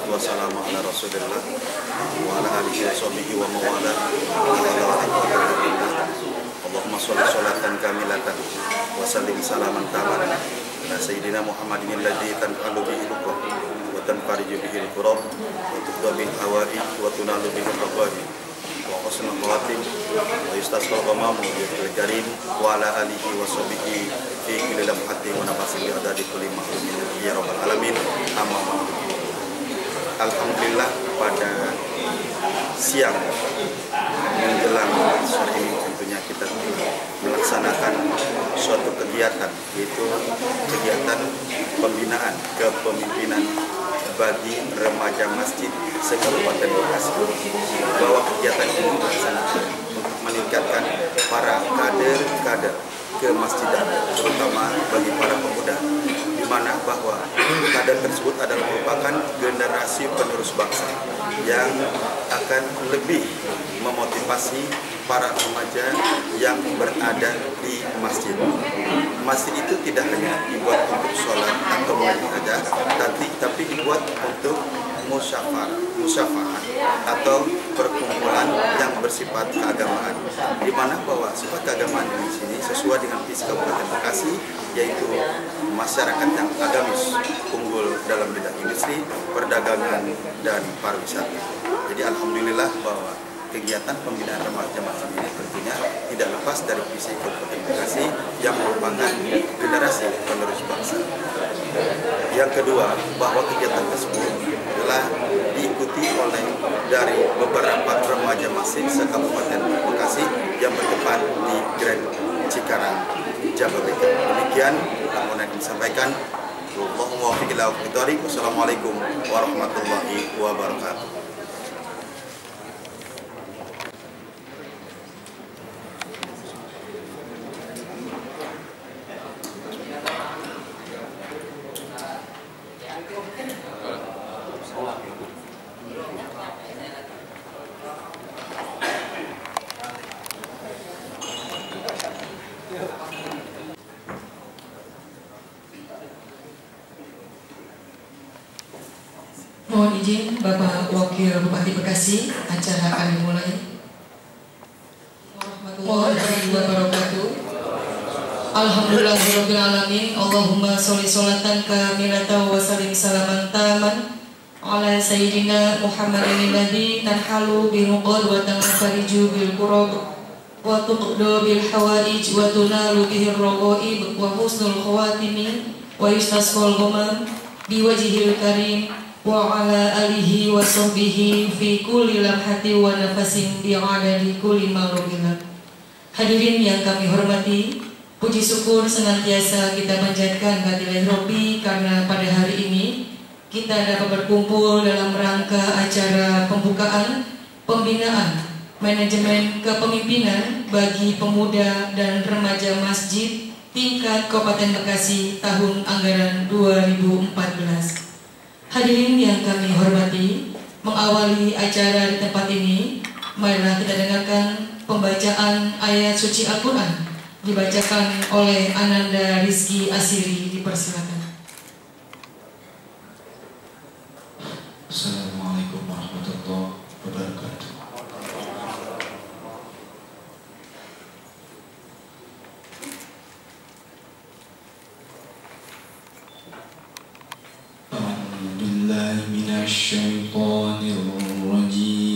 wassalatu wassalamu ala rasulillah wa ala alihi wa sahbihi wa mawala. Allahumma sholli sholatan kamilatan wa sallim salaman taman ala sayyidina Muhammadin alladzi tanhalu bihi al-uqad wa tanfariju bihi al-kurab wa tuqda bil hawa'i wa tunalu bihi al-raqabi wa husnul khawatim wa yustasqa ghamamu bil karim wa ala alihi wa sahbihi fi kulli lamhatin wa nafasin bi adadi kulli mahlumin ya rabbal alamin. Amma ba'du. Alhamdulillah, pada siang menjelang sore ini tentunya kita melaksanakan suatu kegiatan, yaitu kegiatan pembinaan kepemimpinan bagi remaja masjid se-Kabupaten Bekasi, bahwa kegiatan ini dilaksanakan untuk meningkatkan para kader-kader kemasjidan, terutama bagi para pemuda, di mana bahwa kader tersebut adalah merupakan generasi penerus bangsa yang akan lebih memotivasi para remaja yang berada di masjid. Masjid itu tidak hanya dibuat untuk sholat atau mengaji saja, tapi dibuat untuk musyafaah atau perkumpulan yang bersifat keagamaan, di mana bahwa sifat keagamaan di sini sesuai dengan visi Kabupaten Bekasi, yaitu masyarakat yang agamis, unggul dalam bidang industri, perdagangan, dan pariwisata. Jadi alhamdulillah bahwa kegiatan pembinaan remaja masjid ini tentunya tidak lepas dari visi Kabupaten Bekasi yang merupakan generasi penerus bangsa. Yang kedua, bahwa kegiatan tersebut telah diikuti oleh dari beberapa remaja masjid se-Kabupaten Bekasi yang bertempat di Grand Cikarang, Jabodetabek. Demikian yang mohon disampaikan. Wassalamualaikum warahmatullahi wabarakatuh. Mohon izin Bapak Wakil Bupati Bekasi, acara akan dimulai. Warahmatullahi wabarakatuh. Alhamdulillahirabbil alamin. Allahumma sholli sholatan kamilatan wa sallim salaman taman ala sayyidina Muhammadin alladzi tanhalu bil uqad wa tanfariju bil kurab wa tuqda bil hawaij wa tunalu bihi ar-raqaib wa husnul khawatimi wa yustasqal ghamam bi wajhil karim wa ala alihi wa sahbihi fi kulli lamhati wa nafasin bi adadi kulli malukilat. Hadirin yang kami hormati, puji syukur senantiasa kita panjatkan kehadirat Rabbi karena pada hari ini kita dapat berkumpul dalam rangka acara pembukaan pembinaan manajemen kepemimpinan bagi pemuda dan remaja masjid tingkat Kabupaten Bekasi tahun anggaran 2014. Hadirin yang kami hormati, mengawali acara di tempat ini, marilah kita dengarkan pembacaan ayat suci Al-Quran dibacakan oleh Ananda Rizky Asiri. Dipersilakan. Assalamualaikum warahmatullahi wabarakatuh. Minasyaitonirrajim.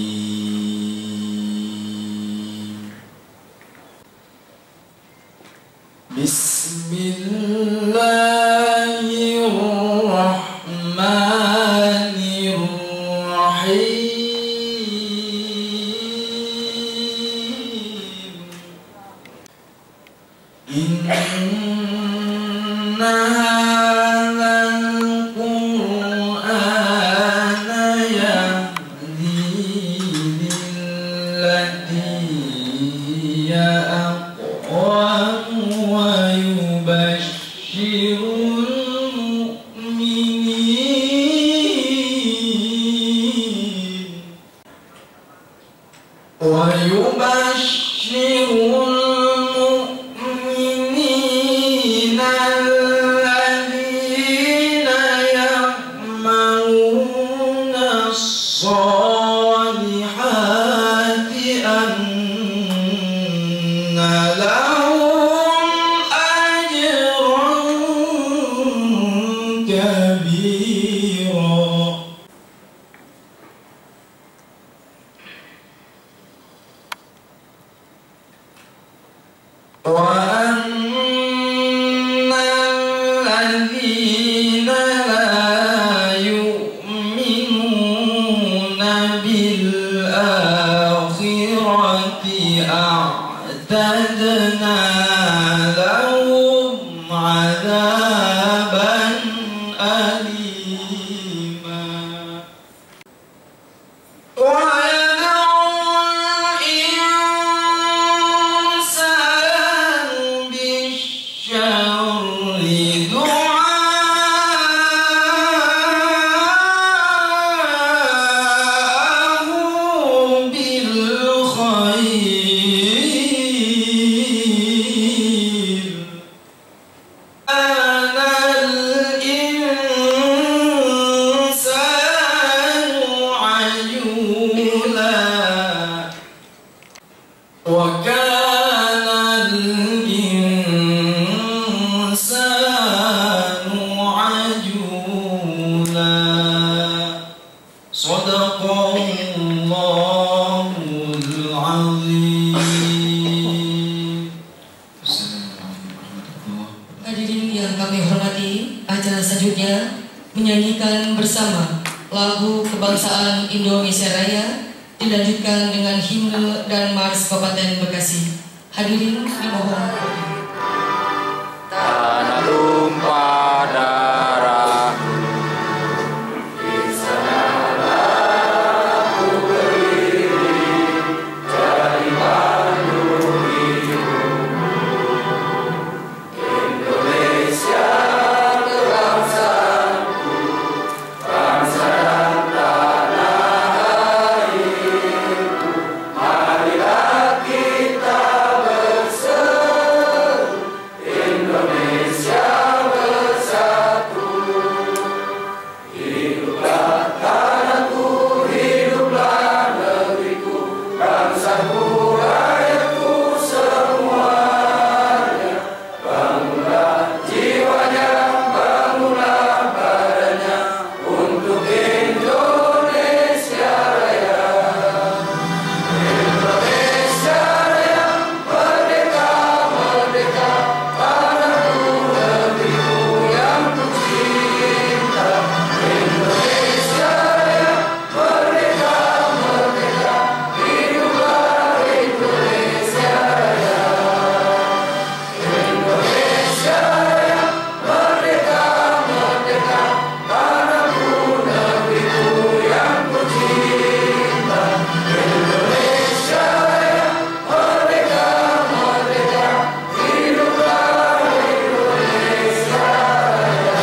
الذين يعملون Hadirin yang kami hormati, acara selanjutnya menyanyikan bersama lagu kebangsaan Indonesia Raya, dilanjutkan dengan himne dan mars Kabupaten Bekasi. Hadirin dimohon. Tanah tumpah darah, di sanalah ku berdiri, jadi pandu hidupmu. Indonesia kebangsaanku, bangsa dan tanah airku. Marilah kita berseru, Indonesia bersatu. Hiduplah tanahku, hiduplah negeriku, bangsaku, rakyatku semuanya. Bangunlah jiwanya, bangunlah badannya, untuk Indonesia Raya. Indonesia Raya, merdeka, merdeka, tanahku, negeriku yang ku cinta. Indonesia Raya, merdeka, merdeka, hiduplah Indonesia Raya. Indonesia Raya, merdeka, merdeka, tanahku, negeriku yang ku cinta. Indonesia Raya, merdeka, merdeka, hiduplah Indonesia Raya.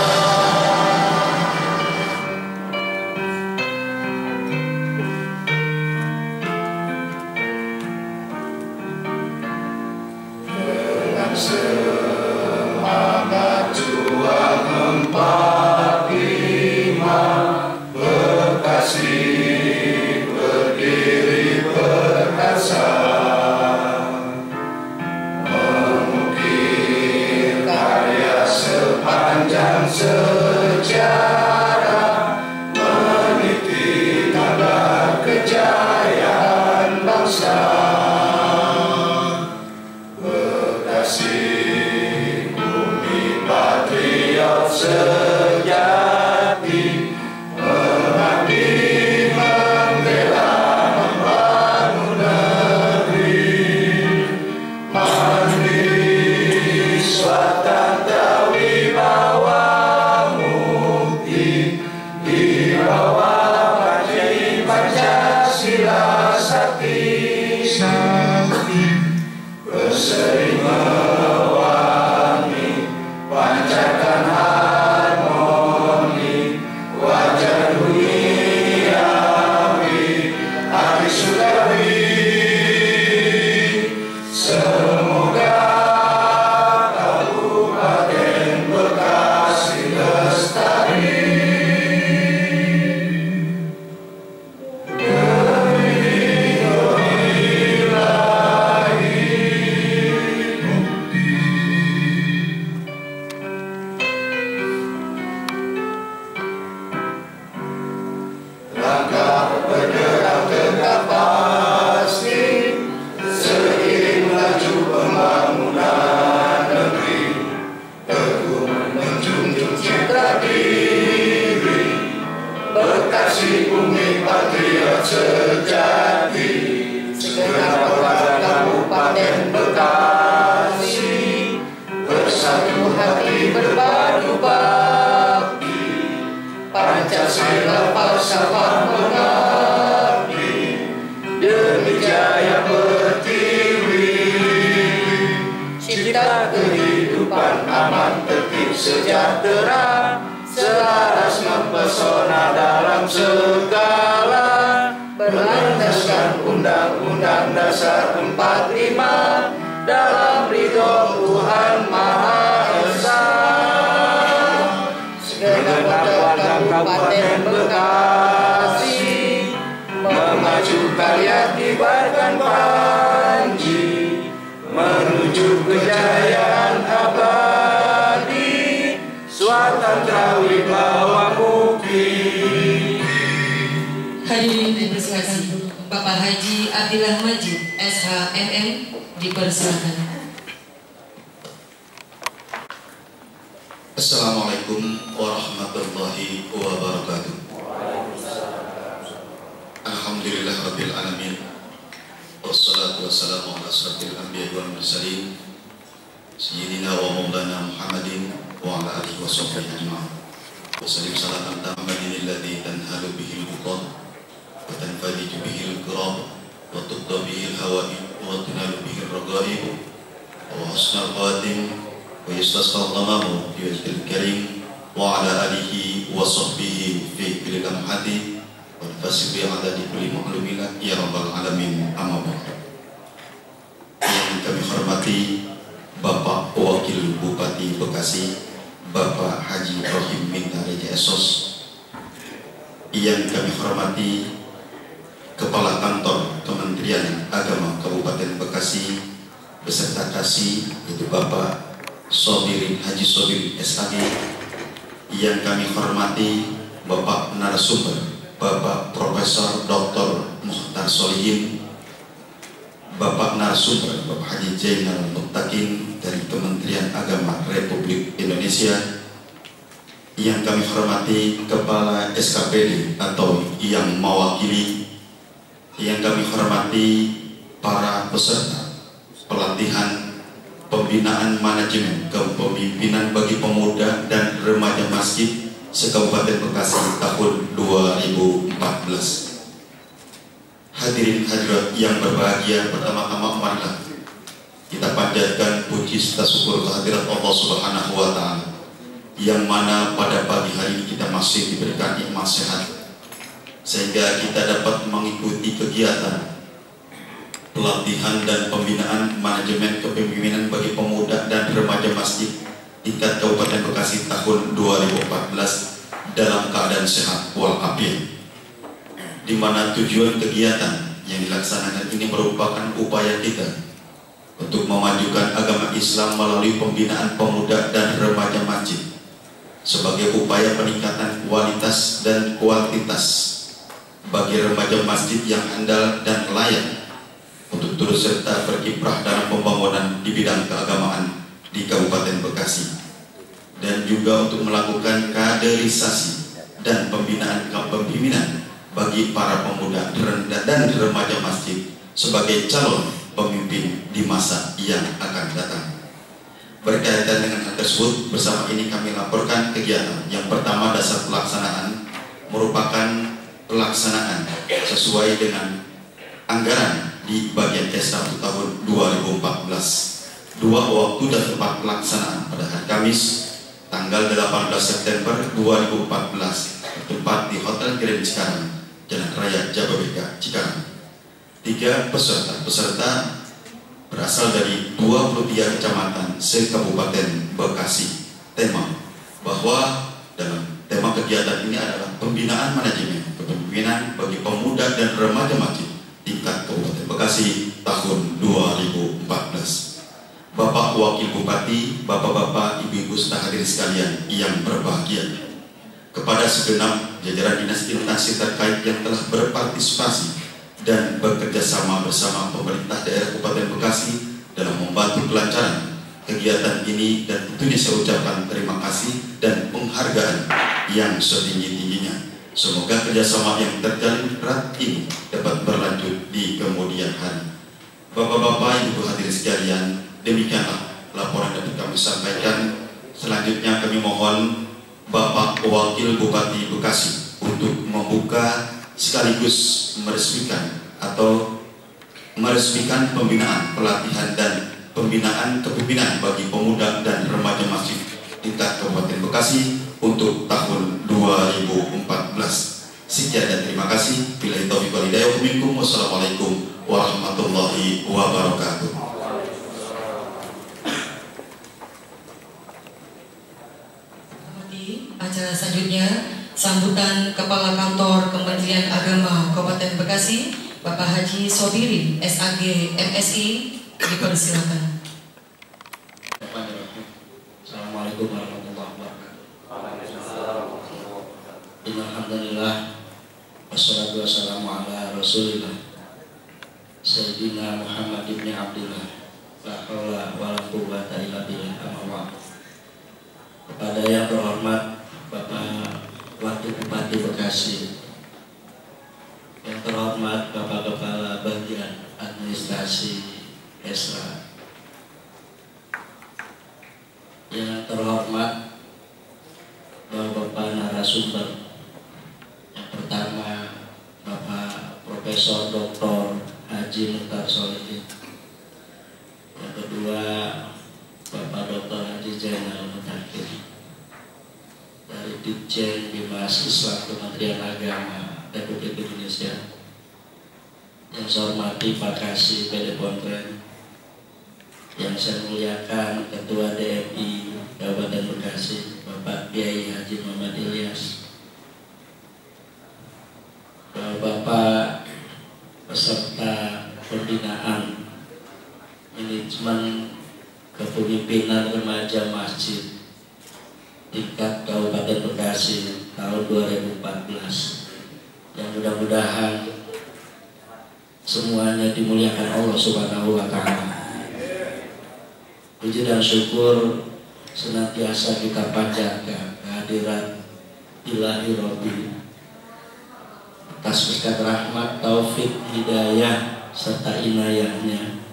Dengan semangat juang 45, Bekasi berdiri perkasa, mengukir karya sepanjang sejarah, meniti tanda kejayaan bangsa. Bekasi bumi patriot sejati, mengabdi membela membangun negeri. Mandiri swatanta wibawa mukti, di bawah Pancasila sakti. Berseri mewangi, pancarkan harmoni, wajah duniawi, api surgawi. Semoga Kabupaten Bekasi lestari. Demi Indonesia silapan sabang mengabdi demi jaya pertiwi, cipta kehidupan aman tertib sejahtera, selaras mempesona dalam segala, berlandaskan Undang-Undang Dasar 45 dalam ridho Tuhan Maha Esa. Segenap warga Kabupaten Bekasi memacu karya kibarkan Panji menuju kejayaan abadi, Swatantara Wibawa Mukti. Hadirin dipersilakan Bapak Haji Abdillah Majid SHMM dipersilakan. Assalamualaikum warahmatullahi wabarakatuh. Alhamdulillahirabbil alamin. Wassalatu wassalamu ala asyrafil anbiya'i wal mursalin sayyidina wa maulana Muhammadin wa ala alihi washabbihi ajma'in. Wassalim salatan tamadin alladhi tanhalu bihi al-uqad wa tanfadiju bihi al-qurab wa tuqda bihi al-hawa'i wa tunalu bihi al-raga'ib wa husnul khatim wa yastasqa al-ghamamu bi wajhil karim wa ala alihi wa sahbihi fi kulli lamhati wal fasbi adadi kulli ma'lumin ya rabbal alamin. Amma ba'd. Yang kami hormati Bapak Wakil Bupati Bekasi Bapak Haji Ibrahim Minta Reja Esos, yang kami hormati Kepala Kantor Kementerian Agama Kabupaten Bekasi beserta kasih, yaitu Bapak Sobirin Haji Sobirin SAG, yang kami hormati Bapak narasumber Bapak Profesor Dr. Mukhtar Solihin, Bapak narasumber Bapak Haji Zainal Muttaqin dari Kementerian Agama Republik Indonesia, yang kami hormati Kepala SKPD atau yang mewakili, yang kami hormati para peserta pelatihan pembinaan manajemen kepemimpinan bagi pemuda dan remaja masjid se-Kabupaten Bekasi tahun 2014. Hadirin hadirat yang berbahagia, pertama-tama marilah kita panjatkan puji serta syukur kehadirat Allah Subhanahu wa Ta'ala, yang mana pada pagi hari ini kita masih diberikan nikmat sehat sehingga kita dapat mengikuti kegiatan pelatihan dan pembinaan manajemen kepemimpinan bagi pemuda dan remaja masjid tingkat Kabupaten Bekasi tahun 2014 dalam keadaan sehat walafiat, di mana tujuan kegiatan yang dilaksanakan ini merupakan upaya kita untuk memajukan agama Islam melalui pembinaan pemuda dan remaja masjid sebagai upaya peningkatan kualitas dan kuantitas bagi remaja masjid yang andal dan layak untuk turut serta berkiprah dalam pembangunan di bidang keagamaan di Kabupaten Bekasi, dan juga untuk melakukan kaderisasi dan pembinaan kepemimpinan bagi para pemuda dan remaja masjid sebagai calon pemimpin di masa yang akan datang. Berkaitan dengan hal tersebut, bersama ini kami laporkan kegiatan yang pertama. Dasar pelaksanaan merupakan pelaksanaan sesuai dengan anggaran di bagian S1 tahun 2014. Dua waktu dan tempat pelaksanaan pada hari Kamis tanggal 18 September 2014 bertempat di Hotel Grand Cikarang, Jalan Raya Jababeka, Cikarang. 3 peserta berasal dari 23 kecamatan se-Kabupaten Bekasi. Tema bahwa dalam tema kegiatan ini adalah pembinaan manajemen kepemimpinan bagi pemuda dan remaja masjid tingkat Kabupaten Bekasi tahun 2014. Bapak Wakil Bupati, Bapak-bapak, Ibu-ibu serta hadirin sekalian yang berbahagia, kepada segenap jajaran dinas instansi terkait yang telah berpartisipasi dan bekerja sama bersama pemerintah daerah Kabupaten Bekasi dalam membantu kelancaran kegiatan ini, dan tentunya saya ucapkan terima kasih dan penghargaan yang setinggi-tingginya. Semoga kerjasama yang terjalin erat ini dapat berlanjut di kemudian hari. Bapak-bapak, Ibu hadirin sekalian, demikianlah laporan yang kami sampaikan. Selanjutnya kami mohon Bapak Wakil Bupati Bekasi untuk membuka sekaligus meresmikan pembinaan, pelatihan dan pembinaan kepemimpinan bagi pemuda dan remaja masjid tingkat Kabupaten Bekasi untuk tahun 2014. Sekian dan terima kasih. Billahi taufiq wal hidayah. Wassalamualaikum warahmatullahi wabarakatuh. Acara selanjutnya sambutan Kepala Kantor Kementerian Agama Kabupaten Bekasi, Bapak Haji Sobirin, SAG MSI, dipersilakan. Assalamualaikum warahmatullahi wabarakatuh. Alhamdulillah, wassalatu wassalamu ala rasulillah Sayyidina Muhammad ibn Abdillah, la haula wa la quwwata illa billah. Amma kepada yang terhormat Bapak Wakil Bupati Bekasi, yang terhormat Bapak Kepala Bagian Administrasi Esra, yang terhormat Bapak narasumber. Yang pertama Bapak Profesor Dr. Haji Mukhtar Solihin. Yang kedua Bapak Dr. Haji Zainal Mutakin dari Ditjen Bimas Islam Kementerian Agama Republik Indonesia. Yang saya hormati Pak Kasih PD Pontren, yang saya muliakan Ketua DMI Kabupaten Bekasi Bapak Kiai Haji Muhammad Ilyas, Bapak peserta pembinaan manajemen kepemimpinan remaja masjid tingkat Kabupaten Bekasi tahun 2014, yang mudah-mudahan semuanya dimuliakan Allah Subhanahu wa Ta'ala. Puji dan syukur senantiasa kita panjatkan kehadirat Ilahi Rabbi atas berkat rahmat, taufik, hidayah serta inayahnya.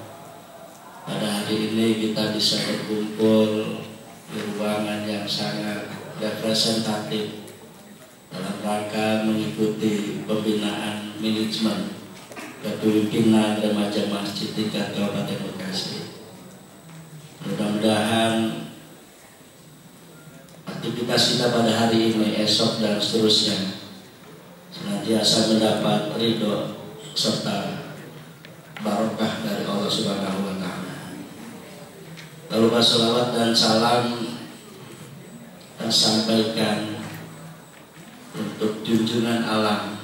Pada hari ini kita bisa berkumpul di ruangan yang sangat representatif dalam rangka mengikuti pembinaan manajemen kepemimpinan remaja masjid tingkat Kabupaten Bekasi. Mudah-mudahan aktivitas kita pada hari ini, esok dan seterusnya senantiasa mendapat ridho serta barokah dari Allah Subhanahu wa Ta'ala. Lalu salawat dan salam kita sampaikan untuk junjungan alam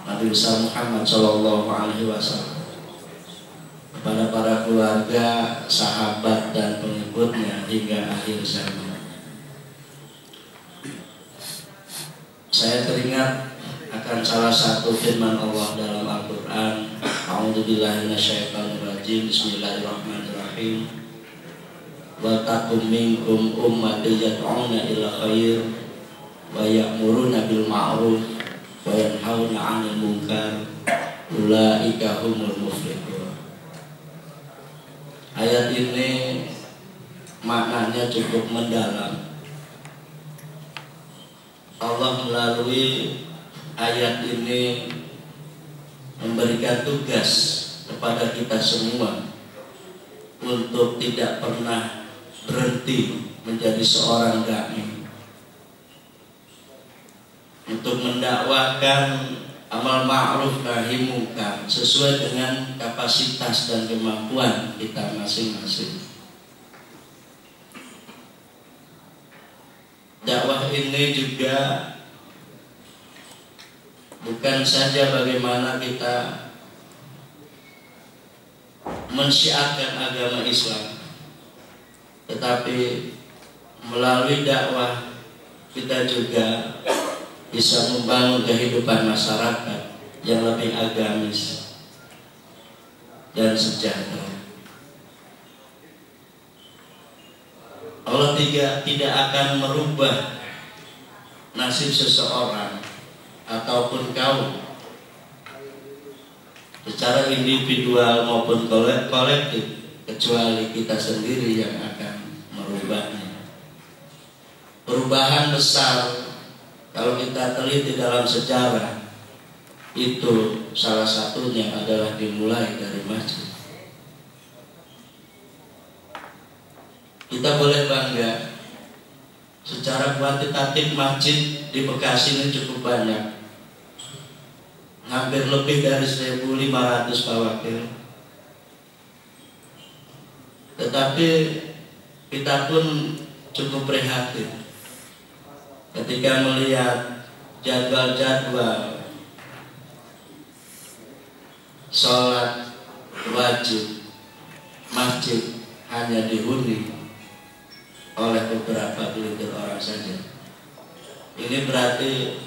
Nabi besar Muhammad Shallallahu Alaihi Wasallam, kepada para keluarga, sahabat dan pengikutnya hingga akhir zaman. Saya teringat akan salah satu firman Allah dalam Al-Quran. A'udzubillahi minasyaitonirrajim. Bismillahirrahmanirrahim. Wa takum minkum ummatun yad'una ila khair wa ya'muruna bil ma'ruf wa yanhauna 'anil munkar ulaika humul muflihun. Ayat ini maknanya cukup mendalam. Allah melalui ayat ini memberikan tugas kepada kita semua untuk tidak pernah berhenti menjadi seorang dai, untuk mendakwakan amal ma'ruf nahi munkar sesuai dengan kapasitas dan kemampuan kita masing-masing. Dakwah ini juga bukan saja bagaimana kita mensyiarkan agama Islam, tetapi melalui dakwah kita juga bisa membangun kehidupan masyarakat yang lebih agamis dan sejahtera. Allah tidak akan merubah nasib seseorang ataupun kaum secara individual maupun kolektif kecuali kita sendiri yang akan merubahnya. Perubahan besar Kalau kita teliti dalam sejarah, itu salah satunya adalah dimulai dari masjid. Kita boleh bangga, secara kuantitatif masjid di Bekasi ini cukup banyak, hampir lebih dari 1.500 Pak Wakil. Tetapi kita pun cukup prihatin ketika melihat jadwal-jadwal sholat wajib masjid hanya dihuni oleh beberapa gelintir orang saja. Ini berarti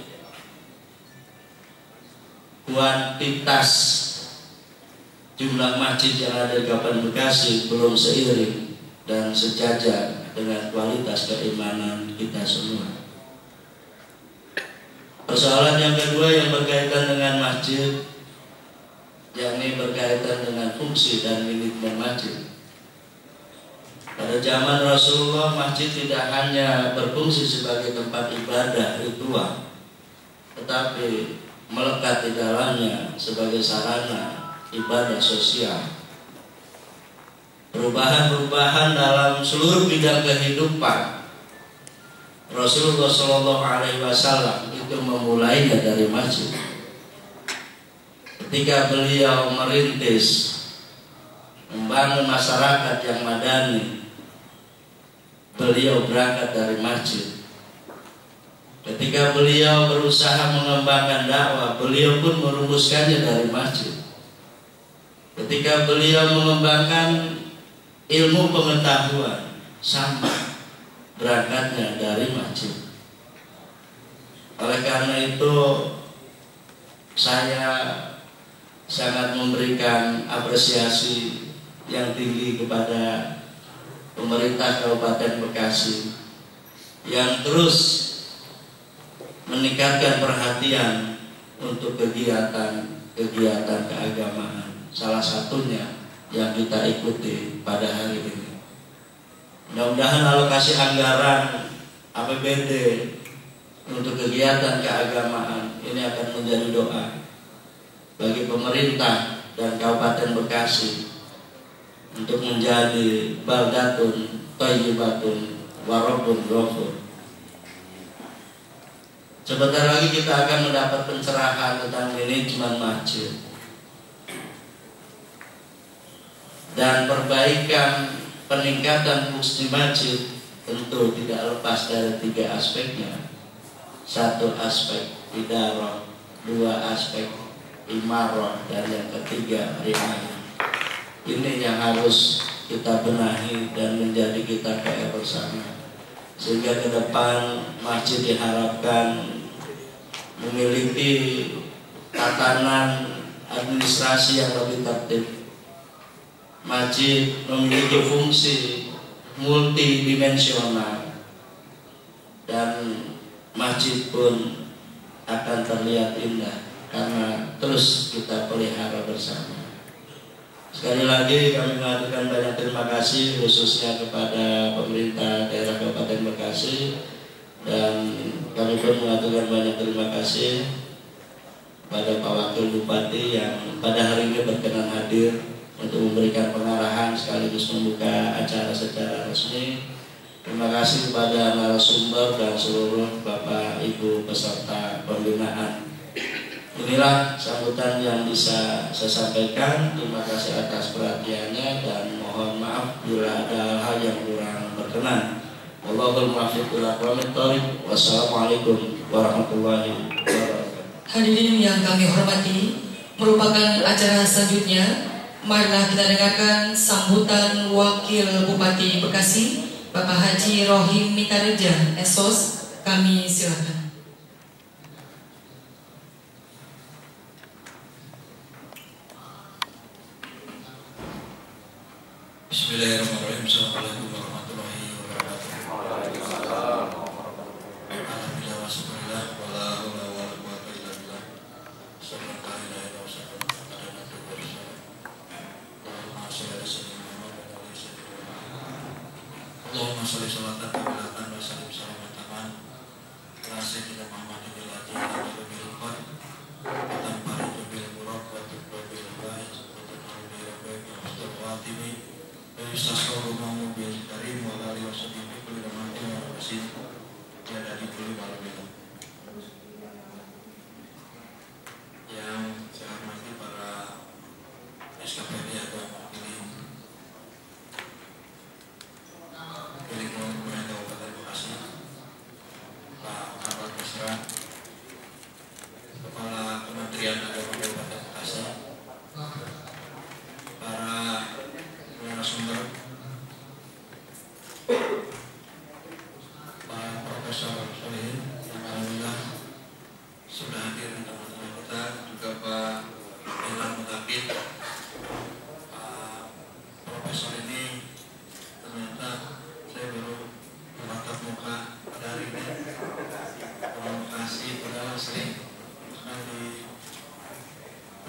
kuantitas jumlah masjid yang ada di Kabupaten Bekasi belum seiring dan sejajar dengan kualitas keimanan kita semua. Persoalan yang kedua yang berkaitan dengan masjid, yakni berkaitan dengan fungsi dan manajemen masjid. Pada zaman Rasulullah, masjid tidak hanya berfungsi sebagai tempat ibadah ritual, tetapi melekat di dalamnya sebagai sarana ibadah sosial. Perubahan-perubahan dalam seluruh bidang kehidupan Rasulullah SAW itu memulainya dari masjid. Ketika beliau merintis membangun masyarakat yang madani, beliau berangkat dari masjid. Ketika beliau berusaha mengembangkan dakwah, beliau pun merumuskannya dari masjid. Ketika beliau mengembangkan ilmu pengetahuan, sama berangkatnya dari masjid. Oleh karena itu, saya sangat memberikan apresiasi yang tinggi kepada pemerintah Kabupaten Bekasi yang terus meningkatkan perhatian untuk kegiatan keagamaan. Salah satunya yang kita ikuti pada hari ini. Mudah-mudahan alokasi anggaran APBD untuk kegiatan keagamaan ini akan menjadi doa bagi pemerintah dan Kabupaten Bekasi untuk menjadi baldatun thayyibatun warabun ghafur. Sebentar lagi kita akan mendapat pencerahan tentang manajemen masjid dan perbaikan peningkatan fungsi masjid. Tentu tidak lepas dari 3 aspeknya. 1 aspek idarah, 2 aspek imarah, dan yang ketiga riayah. Ini yang harus kita benahi dan menjadi kita PR bersama, sehingga ke depan masjid diharapkan memiliki tatanan administrasi yang lebih tertib. Masjid memiliki fungsi multidimensional dan masjid pun akan terlihat indah karena terus kita pelihara bersama. Sekali lagi kami mengaturkan banyak terima kasih khususnya kepada pemerintah daerah Kabupaten Bekasi, dan kami pun mengaturkan banyak terima kasih pada Pak Wakil Bupati yang pada hari ini berkenan hadir untuk memberikan pengarahan sekaligus membuka acara secara resmi. Terima kasih kepada narasumber dan seluruh Bapak Ibu peserta pembinaan. Inilah sambutan yang bisa saya sampaikan. Terima kasih atas perhatiannya dan mohon maaf bila ada hal yang kurang berkenan. Wallahul muwaffiq ila aqwamit thoriq. Wassalamualaikum warahmatullahi wabarakatuh. Hadirin yang kami hormati, merupakan acara selanjutnya. Marilah kita dengarkan sambutan Wakil Bupati Bekasi, Bapak Haji Rohim Mitareja, SOS. Kami silakan. Bismillahirrahmanirrahim. Assalamualaikum warahmatullahi wabarakatuh. Alhamdulillah wa syukurillah wa la haula wa la quwwata illa billah. Sallallahu alaihi wasallam. Allahumma sholli sholatan kamilatan wa sallim salaman taman Sayyidina Muhammadin al-Ladzi tanhalu bihi al-uqad wa tanfariju bihi al-kurab wa tuqda bihi al-ba'id wa tanhalu bihi al-bayd wa husnul khatimi wa yustasqalu mamu bil karim wa la yusadi bi kulli ramatin wa rasin ya dari kulli balabila. Yang saya hormati para SKPD atau pilih Kementerian Kabupaten Bekasi, Pak Kabak Mesra, Kepala Kementerian Agama Kabupaten Bekasi, para narasumber, para profesor solihin yang alhamdulillah sudah hadir di tengah-tengah kita, juga Pak Ilham Mutaqid. Profesor ini ternyata saya baru bertatap muka pada hari ini. Terima kasih padahal sering karena di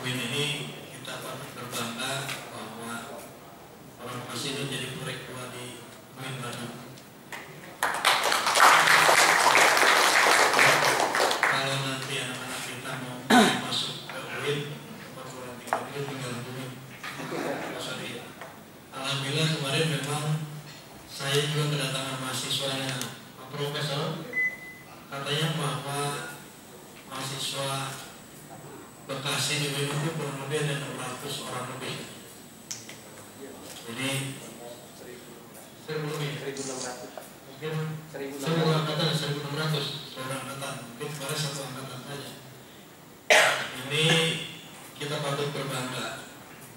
UIN ini kita patut berbangga bahwa orang Bekasi ini jadi proyek tua di UIN Bandung. Kalau nanti anak-anak kita mau masuk ke UIN, perguruan tinggi tinggal dulu. Sorry. Alhamdulillah kemarin memang saya juga kedatangan mahasiswanya Pak Profesor, katanya bahwa mahasiswa Bekasi di UIN itu kurang lebih ada 600 orang lebih. Jadi 1.000 lebih, 1.600. Mungkin 1.000 angkatan, 1.600 seorang angkatan, mungkin kemarin satu angkatan saja. Ini kita patut berbangga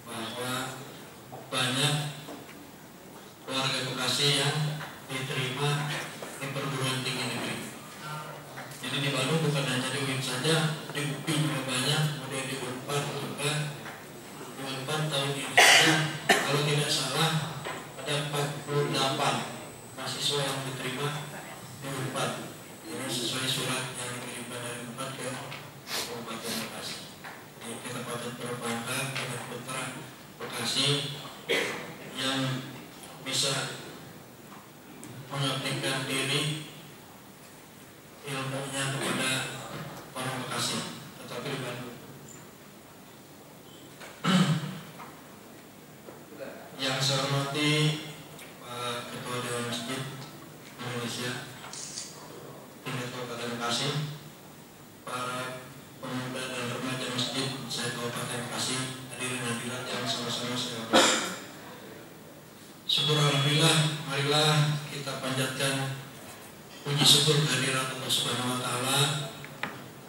bahwa banyak warga Bekasi yang diterima di perguruan tinggi negeri. Jadi di Bandung bukan hanya di UIN saja, di UPI juga banyak, kemudian di Unpad juga. Di Unpad tahun ini saja, kalau tidak salah ada 48 mahasiswa yang diterima di Unpad. Ini sesuai surat yang dikirimkan dari Unpad ke Kabupaten Bekasi. Jadi kita patut berbangga dengan putra Bekasi yang bisa mengabdikan diri ilmunya kepada orang Bekasi, tetapi di Bandung. Yang saya hormati Pak Ketua Dewan Masjid Indonesia tingkat Kabupaten Bekasi, para pemuda dan remaja masjid saya Kabupaten Bekasi, hadirin hadirat yang sama-sama saya hormati. Syukur alhamdulillah, marilah kita panjatkan puji syukur kehadirat Allah Subhanahu wa taala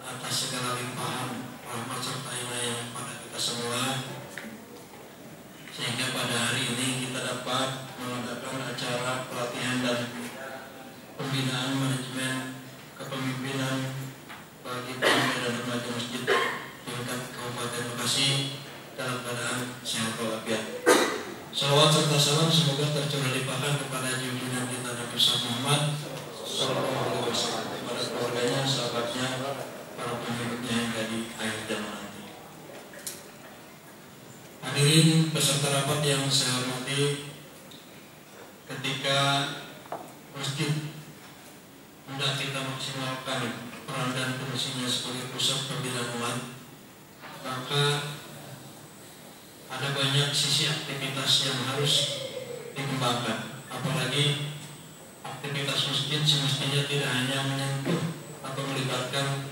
atas segala limpahan rahmat serta inayah pada kita semua, sehingga pada hari ini kita dapat mengadakan acara pelatihan dan pembinaan manajemen kepemimpinan bagi pemuda dan remaja masjid tingkat Kabupaten Bekasi dalam keadaan sehat walafiat. Salawat serta salam semoga tercurah limpahkan kepada junjungan kita Nabi Muhammad Sallallahu Alaihi Wasallam, kepada keluarganya, sahabatnya, para pengikutnya hingga di akhir zaman nanti. Hadirin peserta rapat yang saya hormati, ketika masjid hendak kita maksimalkan peran dan fungsinya sebagai pusat pembinaan umat, maka ada banyak sisi aktivitas yang harus dikembangkan. Apalagi aktivitas masjid semestinya tidak hanya menyentuh atau melibatkan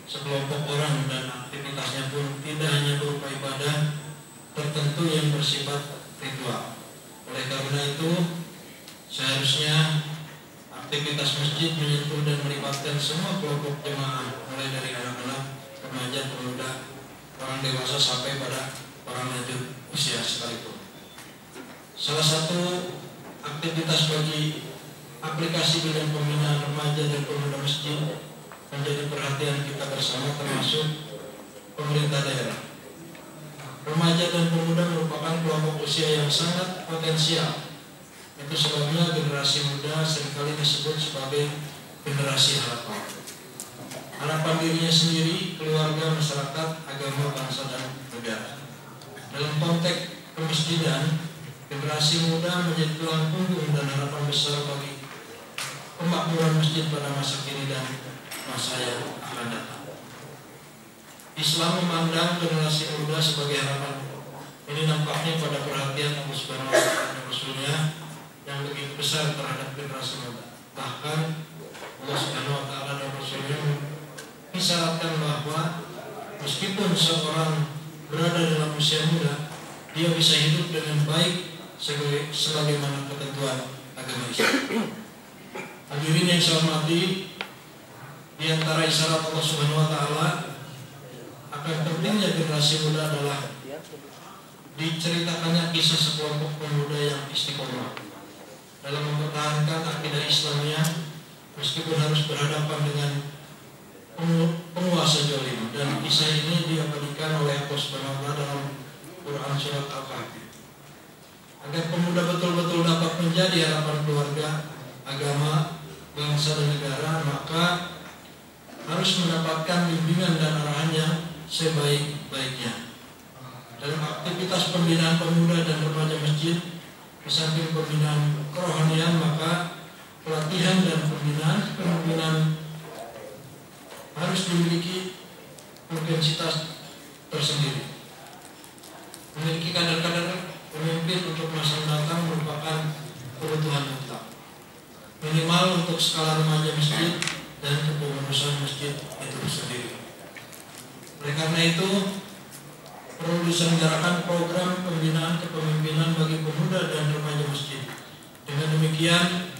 sekelompok orang, dan aktivitasnya pun tidak hanya berupa ibadah tertentu yang bersifat ritual. Oleh karena itu, seharusnya aktivitas masjid menyentuh dan melibatkan semua kelompok jemaah, mulai dari anak-anak, remaja, pemuda, orang dewasa sampai pada orang lanjut usia sekalipun. Salah satu aktivitas bagi aplikasi bidang pembinaan remaja dan pemuda masjid menjadi perhatian kita bersama, termasuk pemerintah daerah. Remaja dan pemuda merupakan kelompok usia yang sangat potensial. Itu sebabnya generasi muda seringkali disebut sebagai generasi harapan. Harapan dirinya sendiri, keluarga, masyarakat, agama, bangsa, dan negara. Dalam konteks kemasjidan, generasi muda menjadi tulang punggung dan harapan besar bagi pemakmuran masjid pada masa kini dan masa yang akan datang. Islam memandang generasi muda sebagai harapan. Ini nampaknya pada perhatian Allah Subhanahu wa Ta'ala dan Rasulnya yang begitu besar terhadap generasi muda. Bahkan Allah Subhanahu wa Ta'ala dan Rasulnya mengisyaratkan bahwa meskipun seorang berada dalam usia muda, dia bisa hidup dengan baik sebagaimana ketentuan agama Islam. Hadirin yang saya hormati, di antara isyarat Allah Subhanahu wa Ta'ala akan pentingnya generasi muda adalah diceritakannya kisah sekelompok pemuda yang istiqomah dalam mempertahankan akidah Islamnya meskipun harus berhadapan dengan penguasa zalim, dan kisah ini diabadikan oleh Allah Subhanahu wa Ta'ala dalam Quran surat Al-Kahfi. Agar pemuda betul-betul dapat menjadi harapan keluarga, agama, bangsa dan negara, maka harus mendapatkan bimbingan dan arahannya sebaik-baiknya. Dalam aktivitas pembinaan pemuda dan remaja masjid, di samping pembinaan kerohanian, maka pelatihan dan pembinaan harus dimiliki intensitas tersendiri. Memiliki kadar-kadar pemimpin untuk masa mendatang merupakan kebutuhan mutlak, minimal untuk skala remaja masjid dan kepengurusan masjid itu sendiri. Oleh karena itu, perlu diselenggarakan program pembinaan kepemimpinan bagi pemuda dan remaja masjid. Dengan demikian,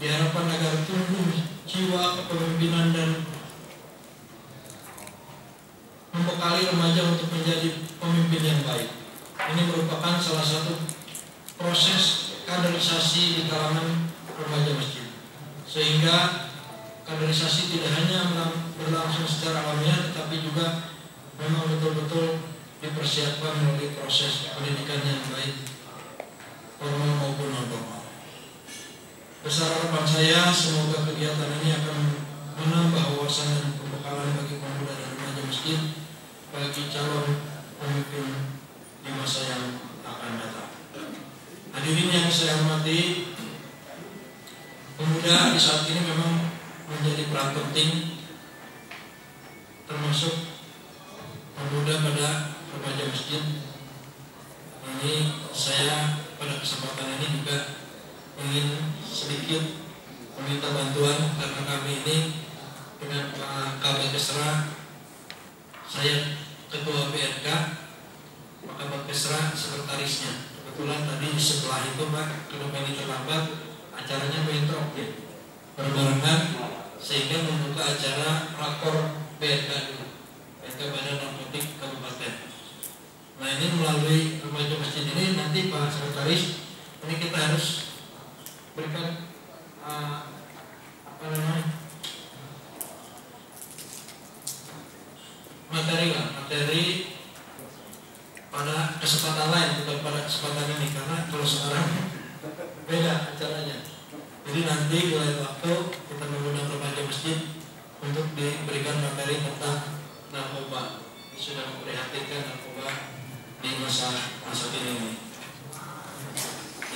diharapkan agar tumbuh jiwa kepemimpinan dan membekali remaja untuk menjadi pemimpin yang baik. Ini merupakan salah satu proses kaderisasi di kalangan remaja masjid, sehingga kaderisasi tidak hanya berlangsung secara alamiah, tetapi juga memang betul-betul dipersiapkan melalui proses pendidikan yang baik, formal maupun non formal. Besar harapan saya, semoga kegiatan ini akan menambah wawasan dan pembekalan bagi pemuda dan remaja masjid bagi calon pemimpin di masa yang akan datang. Hadirin yang saya hormati, pemuda di saat ini memang menjadi peran penting, termasuk pemuda pada remaja masjid. Ini saya pada kesempatan ini juga ingin sedikit meminta bantuan, karena kami ini dengan Pak Kabak Kesra, saya Ketua PNK, Pak Kabak Kesra sekretarisnya. Kebetulan tadi setelah itu Pak, kenapa ini terlambat, acaranya bentrok ya, berbarengan, sehingga membuka acara rakor PNK dulu, PNK Badan Narkotik Kabupaten. Nah, ini melalui remaja masjid ini nanti Pak Sekretaris, ini kita harus berikan materi pada kesempatan lain, bukan pada kesempatan ini, karena kalau sekarang beda acaranya. Jadi nanti di lain waktu kita mengundang remaja masjid untuk diberikan materi tentang narkoba. Sudah memprihatinkan narkoba di masa kini.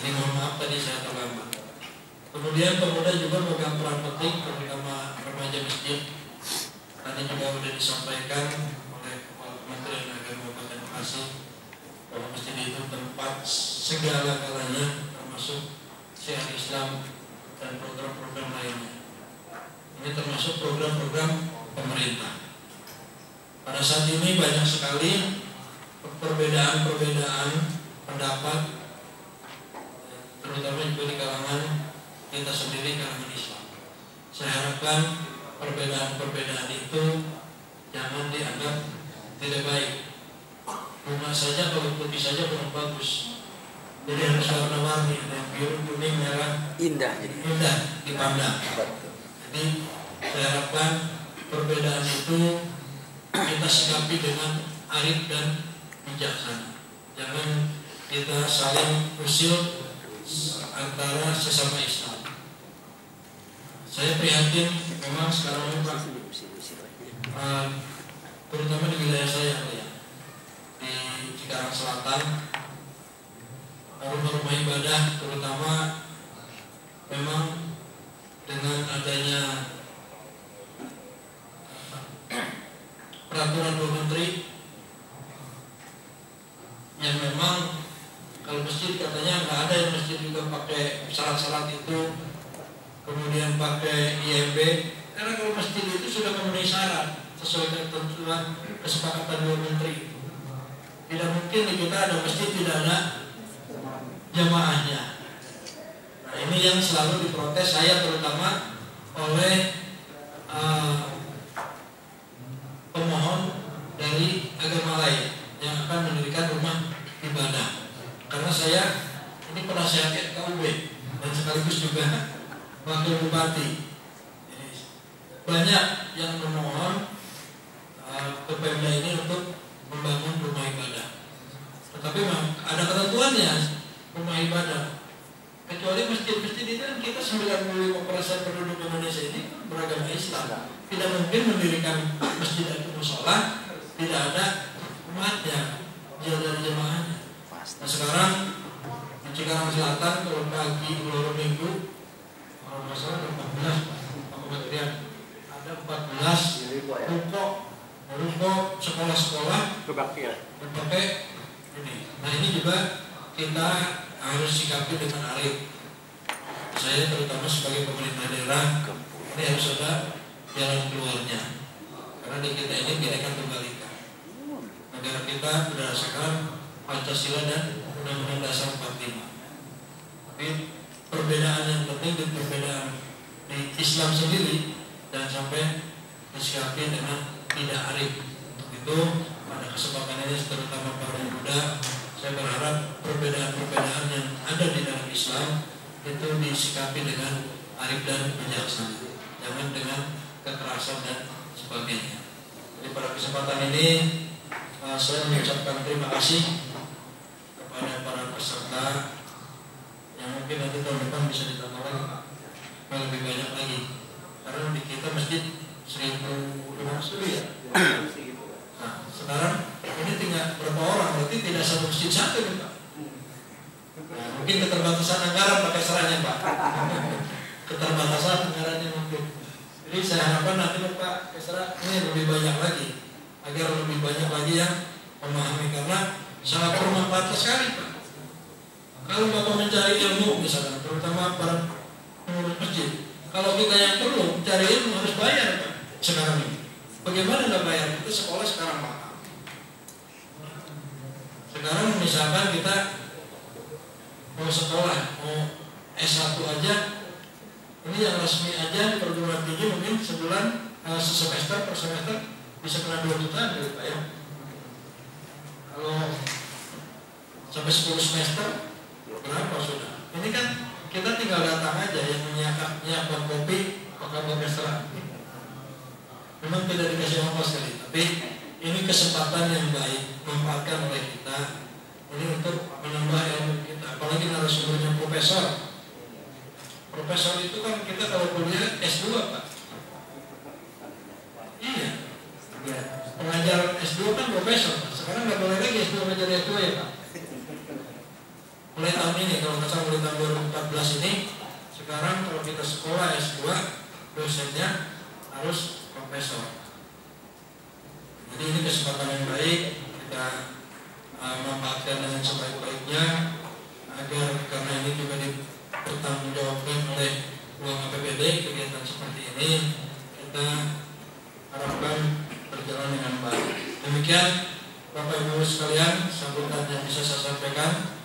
Ini mohon maaf tadi saya terlambat. Kemudian pemuda juga memegang peran penting, terutama remaja masjid. Tadi juga sudah disampaikan oleh Kepala Kementerian Agama Kabupaten Bekasi bahwa masjid itu tempat segala-galanya, termasuk syiar Islam dan program-program lainnya. Ini termasuk program-program pemerintah. Pada saat ini banyak sekali perbedaan-perbedaan pendapat, terutama juga di kalangan kita sendiri, kalangan Islam. Saya harapkan perbedaan-perbedaan itu jangan dianggap tidak baik. Bunga saja, kalau putih saja kurang bagus. Jadi harus warna-warni, dan biru, kuning, merah, indah dipandang. Jadi saya harapkan perbedaan itu kita sikapi dengan arif dan bijaksana. Jangan kita saling usil antara sesama Islam. Saya prihatin memang sekarang ini Pak, terutama di wilayah saya ya, di Cikarang Selatan, rumah-rumah ibadah terutama memang dengan adanya peraturan Dua Menteri yang memang kalau masjid katanya nggak ada yang masjid juga pakai syarat-syarat itu, kemudian pakai IMB, karena kalau masjid itu sudah memenuhi syarat sesuai dengan ketentuan kesepakatan Dua Menteri. Tidak mungkin di kita ada masjid tidak ada jamaahnya. Nah, ini yang selalu diprotes saya terutama oleh pemohon dari agama lain yang akan mendirikan rumah ibadah. Karena saya ini penasehat KUB dan sekaligus juga wakil bupati. Banyak yang memohon ke Pemda ini untuk membangun rumah ibadah. Tetapi memang ada ketentuannya rumah ibadah. Kecuali masjid-masjid itu kan kita 95% penduduk Indonesia ini beragama Islam. Tidak mungkin mendirikan masjid atau mushola tidak ada umatnya, jalan jemaahnya. Nah sekarang di Cikarang Selatan kalau pagi kalau minggu kalau masalah ada 14 kementerian, ada 14 ruko sekolah-sekolah berbagai ini. Nah ini juga kita harus sikapi dengan arif. Saya terutama sebagai pemerintah daerah ini harus ada jalan keluarnya. Karena di kita ini Bhinneka Tunggal Ika. Negara kita berdasarkan Pancasila dan Undang-Undang Dasar 45. Tapi perbedaan yang penting dan perbedaan di Islam sendiri dan sampai disikapi dengan tidak arif. Itu pada kesempatan ini terutama para muda, saya berharap perbedaan-perbedaan yang ada di dalam Islam itu disikapi dengan arif dan bijaksana, jangan dengan kekerasan dan sebagainya. Jadi pada kesempatan ini saya mengucapkan terima kasih kepada para peserta yang mungkin nanti tahun depan bisa ditambah lagi, lebih banyak lagi. Karena di kita masjid 1.500 ya. Nah, sekarang ini tinggal berapa orang? Berarti tidak satu masjid satu nih Pak. Nah, mungkin keterbatasan anggaran pakai serahnya Pak. Keterbatasan anggarannya mungkin. Jadi saya harapkan nanti Pak Kesra ini lebih banyak lagi, agar lebih banyak lagi yang memahami, karena sangat bermanfaat sekali Pak. Kalau Bapak mencari ilmu misalkan, terutama para pengurus masjid, kalau kita yang perlu mencari ilmu harus bayar Pak. Sekarang ini bagaimana nggak bayar? Kita sekolah sekarang mahal. Sekarang misalkan kita mau sekolah, mau S1 aja, ini yang resmi aja di perguruan tinggi mungkin sebulan sesemester per semester bisa kena 2 jutaan gitu Pak ya. Kalau sampai 10 semester berapa sudah? Ini kan kita tinggal datang aja, yang menyiapkan kopi pakai orkestra. Memang tidak dikasih ongkos sekali, tapi ini kesempatan yang baik dimanfaatkan oleh kita ini untuk menambah ilmu kita. Apalagi narasumbernya profesor. Profesor itu kan kita kalau kuliah S2 Pak. Iya. Pengajar S2 kan profesor. Sekarang nggak boleh lagi S2 mengajar S2 ya Pak. Mulai tahun ini, kalau nggak salah mulai tahun 2014 ini, sekarang kalau kita sekolah S2 dosennya harus profesor. Jadi ini kesempatan yang baik kita memanfaatkan dengan sebaik-baiknya, agar karena ini juga dipertanggungjawabkan oleh uang APBD. Kegiatan seperti ini kita harapkan berjalan dengan baik. Demikian Bapak Ibu sekalian, sambutan yang bisa saya sampaikan.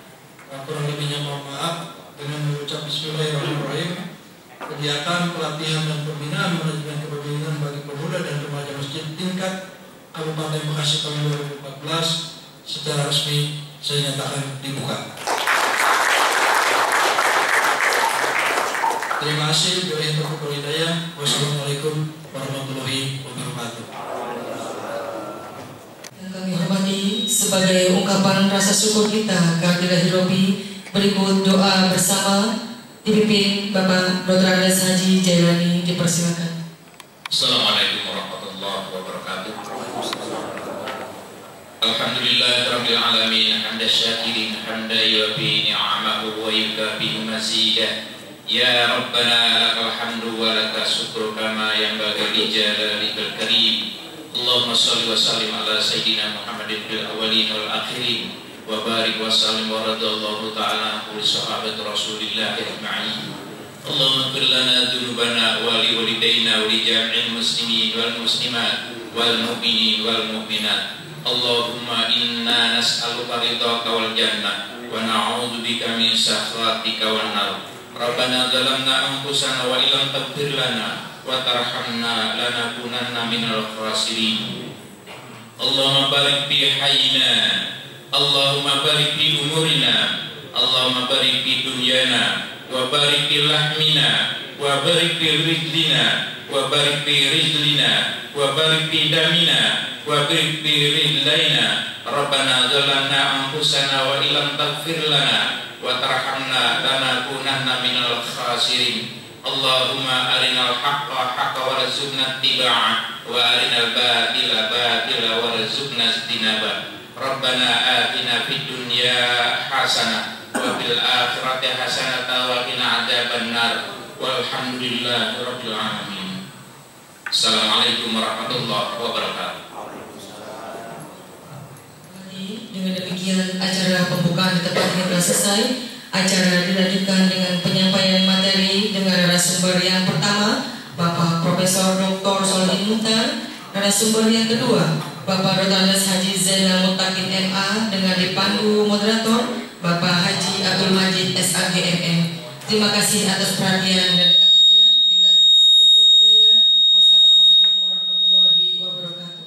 Kurang lebihnya mohon maaf. Dengan mengucap Bismillahirrahmanirrahim, kegiatan pelatihan dan pembinaan manajemen kepemimpinan bagi pemuda dan remaja masjid tingkat Kabupaten Bekasi tahun 2014 secara resmi saya nyatakan dibuka. Terima kasih. Billahi taufiq wal hidayah. Wassalamualaikum warahmatullahi wabarakatuh. Yang kami hormati, sebagai ungkapan rasa syukur kita kehadiran Robi, berikut doa bersama dipimpin Bapak Dr. Andes Haji Jailani, dipersilakan. Assalamualaikum warahmatullahi wabarakatuh. Alhamdulillahirabbil alamin, hamdan syakirin hamdan yuwafi ni'amahu wa yukafi mazidah. Ya Rabbana lakal hamdu wa lakal syukru kama yanbaghi li jalalikal karim. Allahumma shalli wa sallim ala sayyidina Muhammadin fil awwalin wal akhirin wa barik wa sallim wa radallahu ta'ala an sahabat Rasulillah ajma'in. Allahumma ighfir lana dzunubana wa li walidayna wa li jami'il muslimin wal muslimat wal mu'minin wal mu'minat. Allahumma inna nas'aluka ridhaka wal jannah wa na'udzubika min sakhatika wan nar. Rabbana zalamna anfusana wa illam taghfir lana wa tarhamna lanakunanna minal khasirin. Allahumma barik fi hayyina, Allahumma barik fi umurina, Allahumma barik fi dunyana, wa barik fi lahmina, wa barik fi rizlina, wa barik fi rizlina, wa barik fi damina, wa barik fi rizlaina. Rabbana zalamna anfusana wa illam taghfir lana wa tarhamna lanakunanna minal khasirin. Allahumma arinal haqqa haqqa warzuqna ittiba'ah wa arinal batila batila warzuqna ijtinabah. Rabbana atina fid dunya hasanah wa fil akhirati hasanah wa qina adzabannar. Walhamdulillahi rabbil alamin. Assalamualaikum warahmatullahi wabarakatuh. Dengan demikian acara pembukaan di tempat ini telah selesai. Acara dilanjutkan dengan penyampaian materi dengan narasumber yang pertama Bapak Profesor Dr. Solihin Muhtar, narasumber yang kedua Bapak Dr. Haji Zainal Muttaqin MA dengan dipandu moderator Bapak Haji Abdul Majid SAG MM. Terima kasih atas perhatian dan kedatangannya. Billahi taufiq wal hidayah. Wassalamualaikum warahmatullahi wabarakatuh.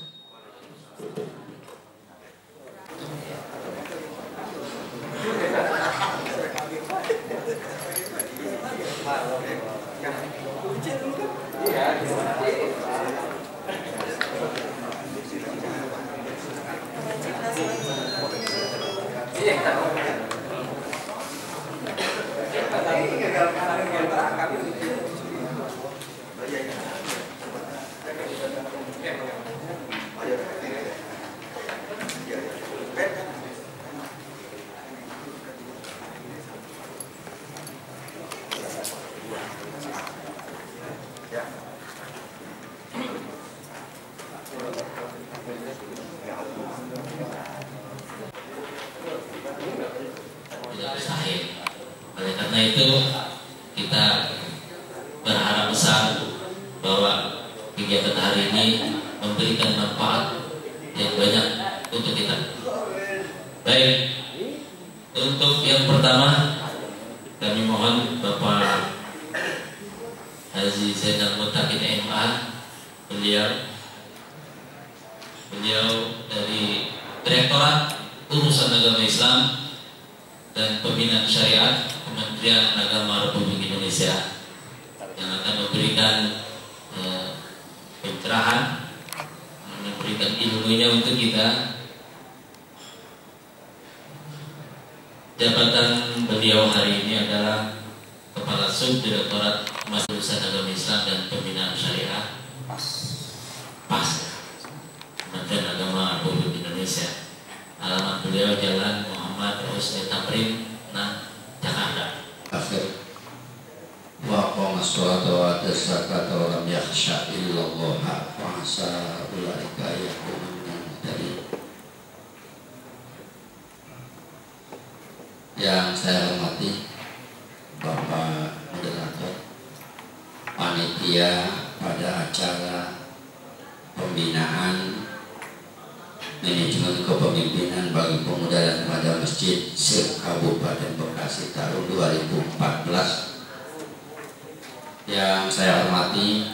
Oleh karena itu kita berharap besar bahwa kegiatan hari ini memberikan manfaat yang banyak untuk kita. Baik, untuk yang pertama kami mohon Bapak Haji Zainal Muttaqin MA, beliau dari Direktorat Urusan Agama Islam dan Pembinaan Syariat Kementerian Agama Republik Indonesia yang akan memberikan pencerahan, memberikan ilmunya untuk kita. Jabatan beliau hari ini adalah Kepala Subdirektorat Urusan Agama Islam dan Pembinaan Syariat Kementerian Agama Republik Indonesia. Alamat beliau Jalan Muhammad Husni Tamrin, Jakarta. Akhir wa qama sholata wa tasakata wa lam yakhsha illallah wa asa ulaika yakunun dari. Yang saya hormati Bapak Moderator, panitia pada acara pembinaan manajemen kepemimpinan bagi pemuda dan remaja masjid se-Kabupaten Bekasi tahun 2014. Yang saya hormati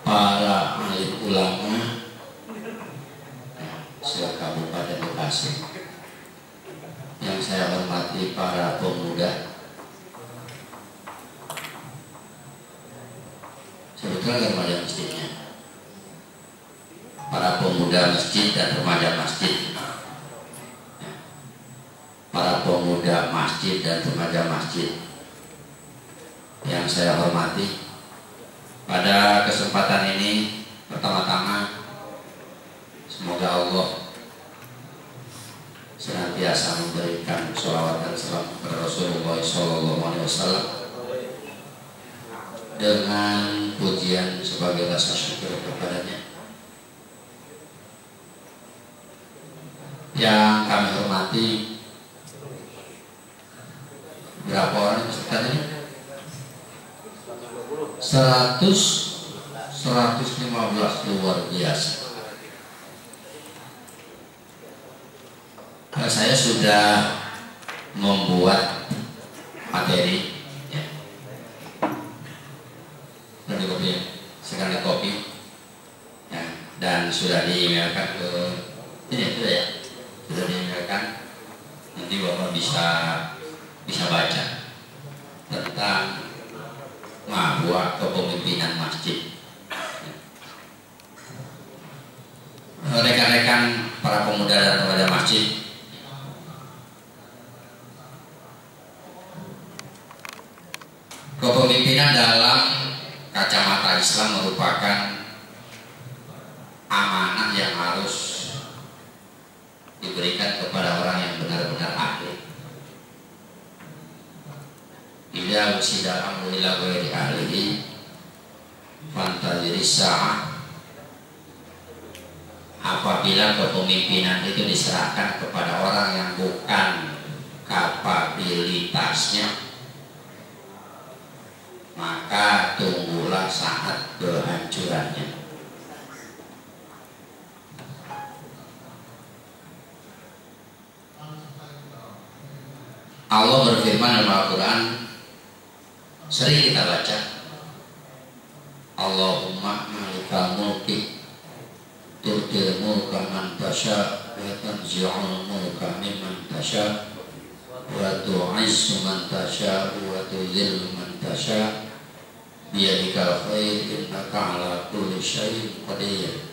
para alim ulama se-Kabupaten Bekasi. Yang saya hormati para pemuda. Sebutkan remaja masjidnya. Para pemuda masjid dan remaja masjid, para pemuda masjid dan remaja masjid yang saya hormati, pada kesempatan ini pertama-tama semoga Allah senantiasa memberikan sholawat dan salam kepada Rasulullah SAW dengan pujian sebagai rasa syukur kepadanya. Yang kami hormati, berapa orang peserta ini? 115 luar biasa. Saya sudah membuat materi ya. Sekali kopi ya, dan sudah di-emailkan ke ini sudah ya, sudah di-emailkan. Nanti Bapak bisa baca tentang mabuah kepemimpinan masjid. Rekan-rekan para pemuda dan remaja masjid, kepemimpinan dalam kacamata Islam merupakan amanah yang harus diberikan kepada orang yang benar-benar ahli. Ila usida amru ila ghairi ahlihi fantaziri sa'ah. Apabila kepemimpinan itu diserahkan kepada orang yang bukan kapabilitasnya, maka tunggulah saat kehancurannya. Allah berfirman dalam Al-Quran, sering kita baca, Allahumma malikal mulki tu'til mulka man tasha wa tanzi'ul mulka mimman tasha wa tu'izzu man tasha wa tudhillu man tasha biyadikal khair innaka ala kulli syai'in qadir.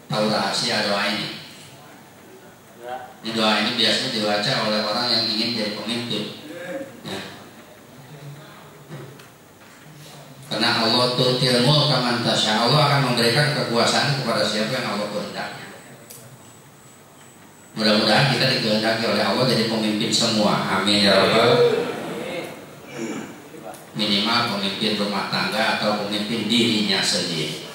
Tahu rahasia doa ini? Ini doa ini biasanya dibaca oleh orang yang ingin jadi pemimpin ya. Karena Allah tu'til mulka man tasha, Allah akan memberikan kekuasaan kepada siapa yang Allah kehendaki. Mudah-mudahan kita dikehendaki oleh Allah jadi pemimpin semua. Amin ya rabbal. Minimal pemimpin rumah tangga atau pemimpin dirinya sendiri.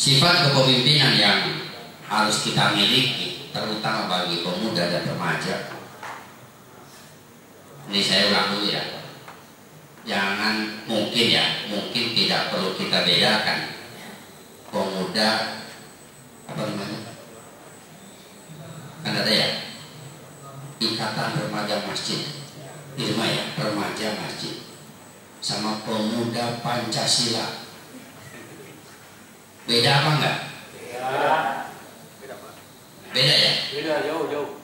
Sifat kepemimpinan yang harus kita miliki, terutama bagi pemuda dan remaja. Ini saya ulang dulu ya. Jangan mungkin tidak perlu kita bedakan pemuda apa namanya? Kan ada ya, Ikatan Remaja Masjid, IRMA ya, remaja masjid, sama pemuda Pancasila. Beda apa enggak? Beda ya? Beda jauh.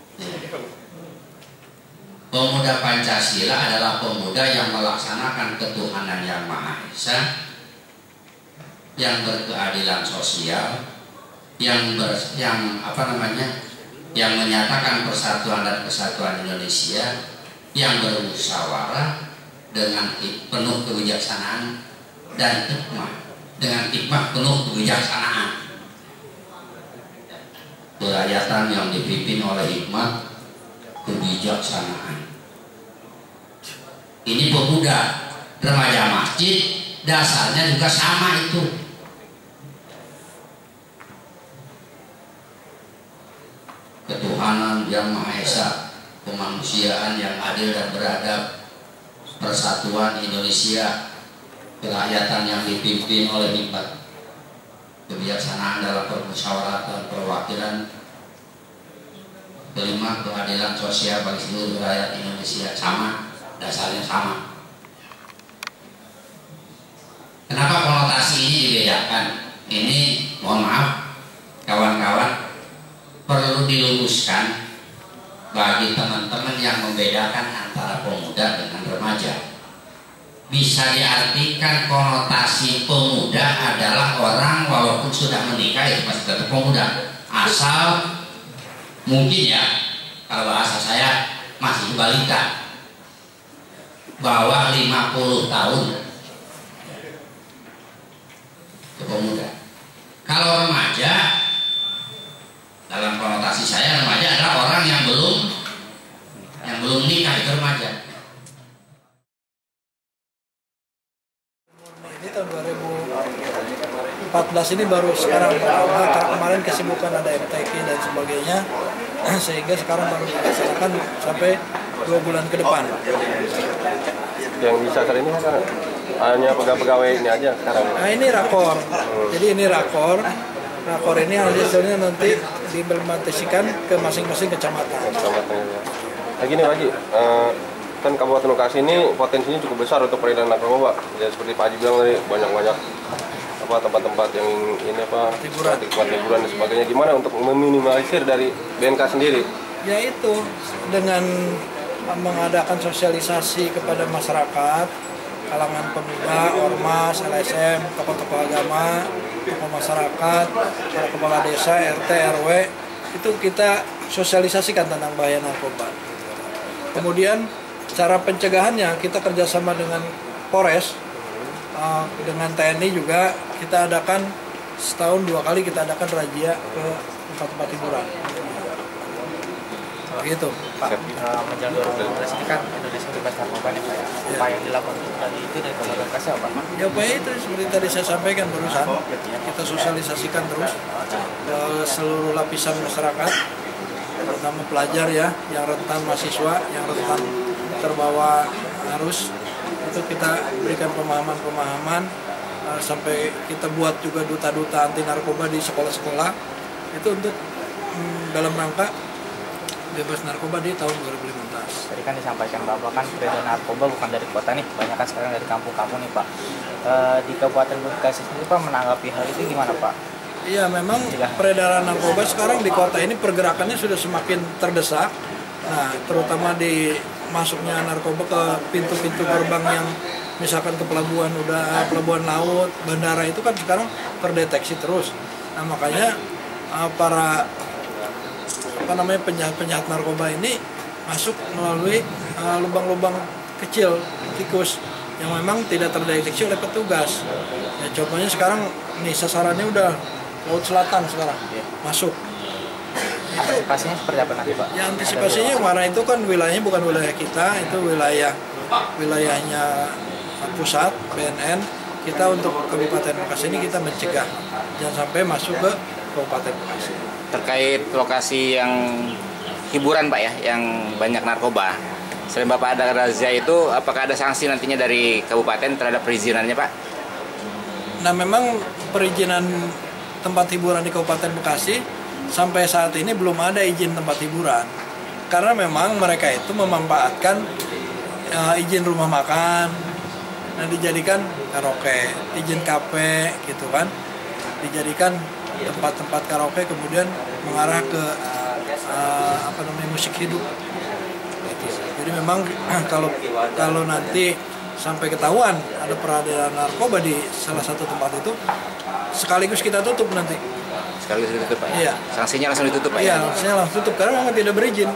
Pemuda Pancasila adalah pemuda yang melaksanakan ketuhanan yang Maha Esa, yang berkeadilan sosial, yang menyatakan persatuan dan kesatuan Indonesia, yang bermusyawarah dengan penuh kebijaksanaan dan hikmah, dengan hikmah penuh kebijaksanaan. Kerakyatan yang dipimpin oleh hikmat kebijaksanaan. Ini pemuda remaja masjid dasarnya juga sama itu. Ketuhanan yang Maha Esa, kemanusiaan yang adil dan beradab, persatuan Indonesia, kerakyatan yang dipimpin oleh hikmat, kebijaksanaan dalam permusyawaratan perwakilan, kelima keadilan sosial bagi seluruh rakyat Indonesia. Sama, dasarnya sama. Kenapa konotasi ini dibedakan? Ini mohon maaf kawan-kawan, perlu diluruskan bagi teman-teman yang membedakan antara pemuda dengan remaja. Bisa diartikan konotasi pemuda adalah orang walaupun sudah menikah itu masih tetap pemuda, asal mungkin ya, kalau bahasa saya masih balita, bawah 50 tahun itu pemuda. Kalau remaja, dalam konotasi saya remaja adalah orang yang belum nikah, itu remaja. tahun 2014 ini baru sekarang, karena kemarin kesibukan ada MTQ dan sebagainya, sehingga sekarang baru dilaksanakan sampai 2 bulan ke depan. Yang bisa kali ini sekarang hanya pegawai ini aja sekarang. Nah ini rakor, jadi ini rakor ini hasilnya nanti diimplementasikan ke masing-masing kecamatan. Nah gini Pak Haji, kan Kabupaten Bekasi ini potensinya cukup besar untuk peredaran narkoba. Ya seperti Pak Haji bilang tadi banyak tempat-tempat yang ini tempat hiburan dan sebagainya. Gimana untuk meminimalisir dari BNK sendiri? Ya itu dengan mengadakan sosialisasi kepada masyarakat, kalangan pemuda, ormas, LSM, tokoh-tokoh agama, tokoh masyarakat, para kepala desa, RT, RW, itu kita sosialisasikan tentang bahaya narkoba. Kemudian cara pencegahannya kita kerjasama dengan Polres, dengan TNI juga kita adakan setahun 2 kali kita adakan razia ke tempat-tempat hiburan. Gitu. Pak, menjelang 2015 ini kan Indonesia bebas narkoba nih Pak ya. Apa yang dilakukan tadi itu dari Kabupaten Bekasi apa? Ya upaya itu seperti tadi saya sampaikan barusan, kita sosialisasikan terus ke seluruh lapisan masyarakat, terutama pelajar ya, yang rentan, mahasiswa, yang rentan terbawa arus, itu kita berikan pemahaman-pemahaman, sampai kita buat juga duta-duta anti narkoba di sekolah-sekolah, itu untuk dalam rangka bebas narkoba di tahun 2015. Tadi kan disampaikan Bapak kan peredaran narkoba bukan dari kota nih, banyak kan sekarang dari kampung-kampung nih Pak. Di Kabupaten Bekasi sendiri Pak menanggapi hal itu gimana Pak? Iya memang peredaran narkoba sekarang di kota ini pergerakannya sudah semakin terdesak. Nah terutama di masuknya narkoba ke pintu-pintu gerbang yang misalkan ke pelabuhan pelabuhan laut, bandara itu kan sekarang terdeteksi terus. Nah makanya para penjahat narkoba ini masuk melalui lubang-lubang kecil tikus yang memang tidak terdeteksi oleh petugas. Ya, contohnya sekarang nih sasarannya udah Laut Selatan sekarang masuk. Antisipasinya seperti apa nanti Pak? Ya antisipasinya karena itu kan wilayahnya bukan wilayah kita, itu wilayahnya pusat BNN. Kita untuk Kabupaten Bekasi ini kita mencegah jangan sampai masuk ke Kabupaten Bekasi. Terkait lokasi yang hiburan Pak ya, yang banyak narkoba, selain Bapak ada razia itu, apakah ada sanksi nantinya dari kabupaten terhadap perizinannya Pak? Nah memang perizinan tempat hiburan di Kabupaten Bekasi sampai saat ini belum ada izin tempat hiburan, karena memang mereka itu memanfaatkan izin rumah makan, nah dijadikan karaoke, izin kafe gitu kan, dijadikan tempat-tempat karaoke, kemudian mengarah ke musik hidup. Jadi memang kalau nanti sampai ketahuan ada peredaran narkoba di salah satu tempat itu, sekaligus kita tutup nanti. Sekaligus ditutup Pak? Iya. Sanksinya langsung ditutup Pak? Iya, sanksinya langsung tutup karena memang tidak berizin.